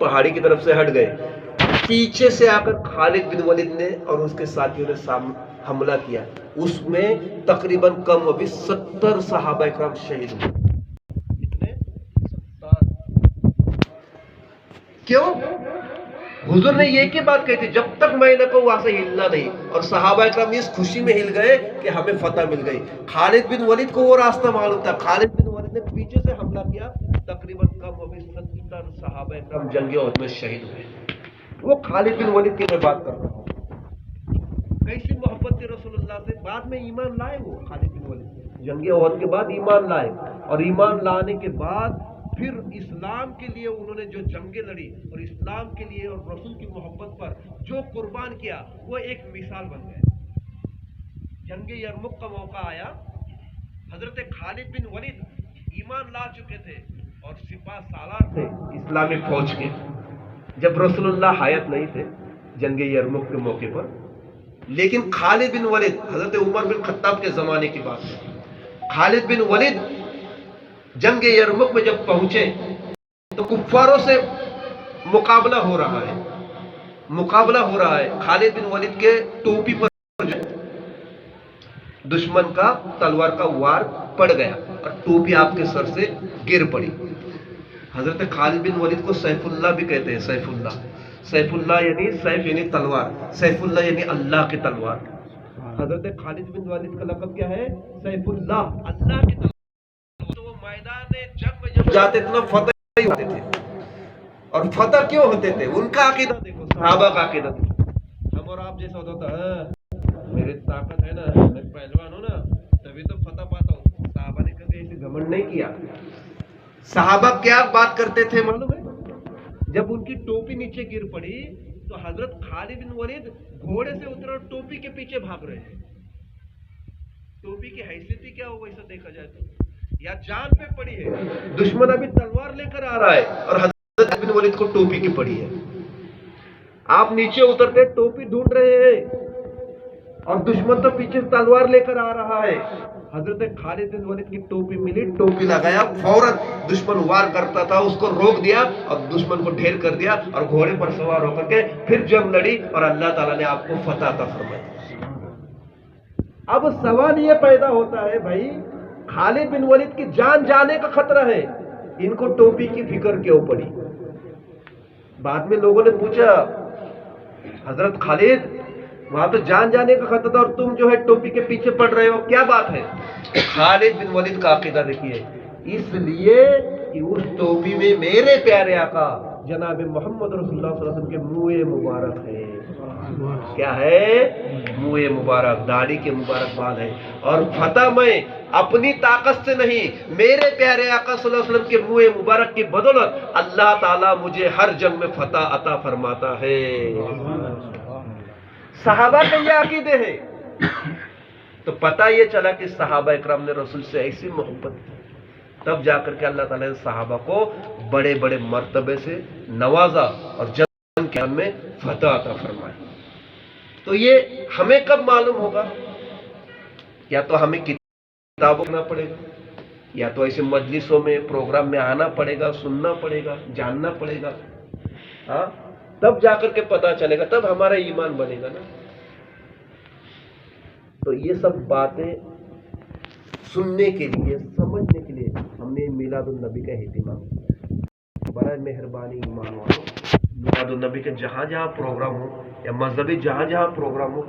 پہاڑی کی طرف سے ہٹ گئے، پیچھے سے آ کر خالد بن ولید نے اور اس کے ساتھیوں نے حملہ کیا، اس میں تقریباً کم و بیش 70 صحابہ اکرام شہید ہوئے۔ کتنے؟ 70۔ کیوں؟ حضور نے یہ کی بات کہی تھی جب تک میں نہ کہوں وہاں سے ہلنا نہیں، اور صحابہ اکرام اس خوشی میں ہل گئے کہ ہمیں فتح مل گئی۔ خالد بن ولید کو وہ راستہ معلوم تھا، خالد بن ولید نے پیچھے سے حملہ کیا، تقریباً کم و بیش 70 صحابہ اکرام جنگ احد میں شہید ہوئے۔ وہ خالد بن ولید کی میں بات کر رہا ہوں، کیسی محبت تھی رسول اللہ سے، بعد میں ایمان لائے وہ خالد بن ولید، جنگ احد کے بعد ایمان لائے، اور ایمان لانے کے بعد پھر اسلام کے لیے انہوں نے جو جنگیں لڑی اور اسلام کے لیے اور رسول کی محبت پر جو قربان کیا وہ ایک مثال بن گئے۔ جنگ یرمک کا موقع آیا، حضرت خالد بن ولید ایمان لا چکے تھے اور سپاہ سالار تھے اسلامی فوج کے، جب رسول اللہ حیات نہیں تھے جنگ یرمک کے موقع پر، لیکن خالد بن ولید، حضرت عمر بن خطاب کے زمانے کی بات ہے، خالد بن ولید جنگ یرمک میں جب پہنچے تو کفاروں سے مقابلہ ہو رہا ہے، خالد بن ولید کے ٹوپی پر دشمن کا تلوار کا وار پڑ گیا اور ٹوپی آپ کے سر سے گر پڑی۔ حضرت خالد بن ولید کو سیف اللہ بھی کہتے ہیں، سیف اللہ یعنی سیف یعنی تلوار، سیف اللہ یعنی اللہ کی تلوار۔ حضرت خالد بن ولید کا لقب کیا ہے؟ سیف اللہ، اللہ کی تلوار۔ تو وہ میدان جنگ میں جب جاتے تھے نا فتح ہی ہوتے تھے، اور فتح کیوں ہوتے تھے؟ ان کا عقیدہ دیکھو، صحابہ کا عقیدہ دیکھو۔ ہم اور آپ جیسا ہوتا تھا، میری طاقت ہے نا، میں پہلوان ہوں نا، تبھی تو فتح پاتا ہوں۔ صحابہ نے کبھی ایسے گھمنڈ نہیں کیا۔ صحابہ کیا بات کرتے تھے معلوم ہے؟ جب ان کی ٹوپی نیچے گر پڑی تو حضرت خالد بن ولید گھوڑے سے اترے اور ٹوپی کے پیچھے بھاگ رہے ہیں۔ ٹوپی کی حیثیت ہی کیا ہو ویسا دیکھا جائے تو، یا جان پہ پڑی ہے، دشمن ابھی تلوار لے کر آ رہا ہے اور حضرت بن ولید کو ٹوپی کی پڑی ہے، آپ نیچے اتر کے ٹوپی ڈھونڈ رہے ہیں اور دشمن تو پیچھے تلوار لے کر آ رہا ہے۔ حضرت خالد بن ولید کی ٹوپی ملی، ٹوپی لگایا، فوراً دشمن وار کرتا تھا اس کو روک دیا اور دشمن کو ڈھیر کر دیا اور گھوڑے پر سوار ہو کر کے پھر جنگ لڑی اور اللہ تعالیٰ نے آپ کو فتح عطا فرمائی۔ اب سوال یہ پیدا ہوتا ہے بھائی، خالد بن ولید کی جان جانے کا خطرہ ہے، ان کو ٹوپی کی فکر کیوں پڑی؟ بعد میں لوگوں نے پوچھا حضرت خالد وہاں تو جان جانے کا خطرہ تھا اور تم جو ہے ٹوپی کے پیچھے پڑ رہے ہو، کیا بات ہے؟ خالد بن ولید کا عقیدہ دیکھیے، اس لیے کہ اس ٹوپی میں میرے پیارے آقا جناب محمد رسول اللہ صلی اللہ علیہ وسلم کے منہ مبارک ہے۔ کیا ہے؟ منہ مبارک، داڑھی کے مبارک بال ہے، اور فتح میں اپنی طاقت سے نہیں، میرے پیارے آقا صلی اللہ علیہ وسلم کے منہ مبارک کی بدولت اللہ تعالیٰ مجھے ہر جنگ میں فتح عطا فرماتا ہے۔ صحابہ کے یہ عقیدے ہیں، تو پتہ یہ چلا کہ صحابہ اکرام نے رسول سے ایسی محبت کی، تب جا کر کے اللہ تعالیٰ نے صحابہ کو بڑے بڑے مرتبے سے نوازا اور جنگ کے میں فتح عطا فرمائی۔ تو یہ ہمیں کب معلوم ہوگا؟ یا تو ہمیں کتابوں پڑھنا پڑے گا، یا تو ایسے مجلسوں میں پروگرام میں آنا پڑے گا، سننا پڑے گا، جاننا پڑے گا، ہاں تب جا کر کے پتا چلے گا، تب ہمارا ایمان بنے گا نا۔ تو یہ سب باتیں سننے کے لیے، سمجھنے کے لیے ہم نے میلاد النبی کا اہتمام کیا۔ برائے مہربانی ایمان والوں، میلاد النبی کے جہاں جہاں پروگرام ہو یا مذہبی جہاں جہاں پروگرام ہو،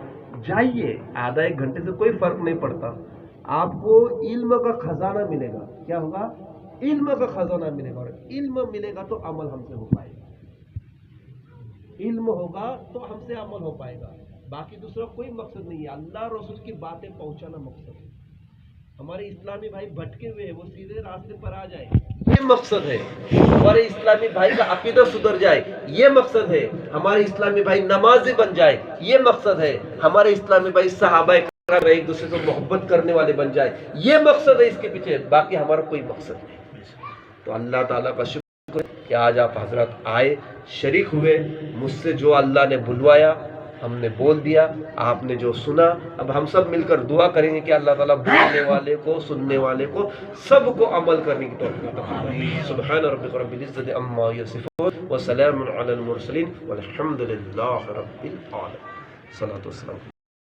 جائیے، آدھا ایک گھنٹے سے کوئی فرق نہیں پڑتا، آپ کو علم کا خزانہ ملے گا۔ کیا ہوگا؟ علم کا خزانہ ملے گا، اور علم ملے گا تو عمل ہم سے ہو پائے گا، علم ہوگا تو ہم سے عمل ہو پائے گا، باقی دوسرا کوئی مقصد نہیں ہے۔ اللہ رسول کی باتیں پہنچانا مقصد ہے۔ ہمارے اسلامی بھائی بھٹکے ہوئے ہیں، وہ سیدھے راستے پر آ جائے، یہ مقصد ہے۔ ہمارے اسلامی بھائی کا عقیدہ سدھر جائے، یہ مقصد ہے۔ ہمارے اسلامی بھائی نمازی بن جائے، یہ مقصد ہے۔ ہمارے اسلامی بھائی صحابہ کرام ایک دوسرے کو محبت کرنے والے بن جائے، یہ مقصد ہے اس کے پیچھے، باقی ہمارا کوئی مقصد نہیں۔ تو اللہ تعالیٰ کا شکر کہ آج آپ حضرات آئے، شریک ہوئے، مجھ سے جو اللہ نے بلوایا ہم نے بول دیا، آپ نے جو سنا، اب ہم سب مل کر دعا کریں گے کہ اللہ تعالیٰ بولنے والے کو، سننے والے کو، سب کو عمل کرنے کی توفیق عطا فرمائے۔ سبحان ربک رب العزت عما یصفون وسلام علی المرسلین والحمد للہ رب العالمین۔ صلاۃ والسلام۔